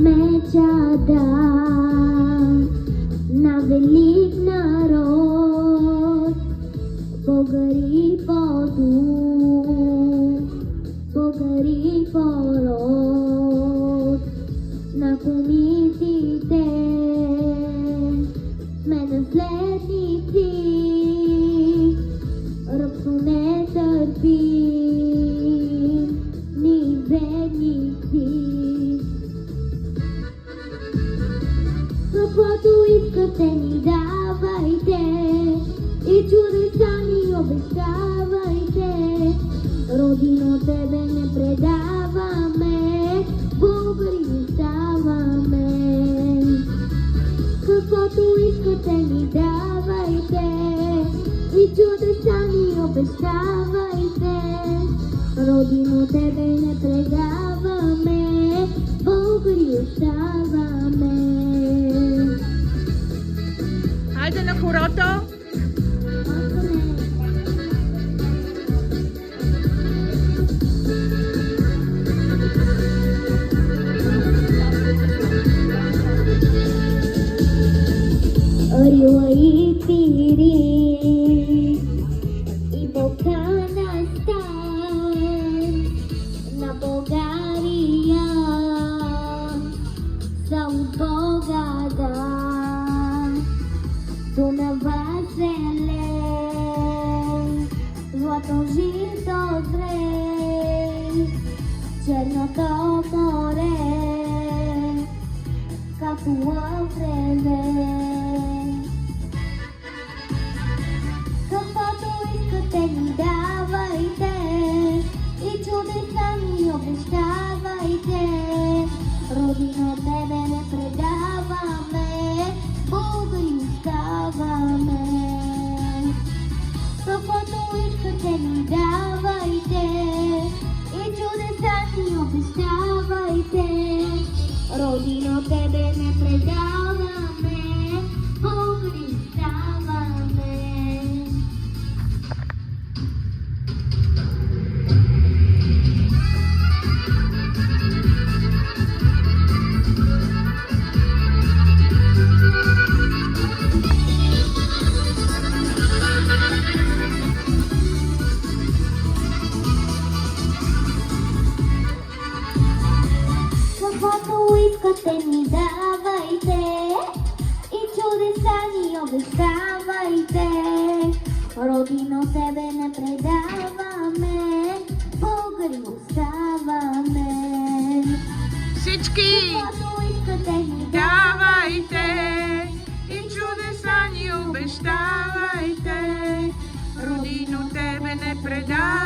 сме чада на велик народ, българи по дух, българи по род. На комитите сме наследници, робство не търпим, ни бедници. Каквото искате ни давайте и чудеса ни обещавайте. Родино, тебе не предаваме, българи оставаме. Каквото искате ни давайте и чудеса ни обещавайте. Родино, тебе не предаваме, българи оставаме. Хайде на хорото! Рила и Пири и Балкана стан на България са от Бога дан. Дунава зелен, злато жито зрей, Черното море, като лъв време. Ни давайте и чудеса ни обещавайте. Родино, тебе не предаваме, българи оставаме. Каквото искате ни давайте и чудеса ни обещавайте. Родино, тебе не предаваме, българи оставаме. Каквото искате ни давайте и чудеса ни обещавайте. Родино, тебе не предаваме, българи оставаме. Всички! Каквото искате ни Давайте и чудеса ни обещавайте. Родино, тебе не предаваме.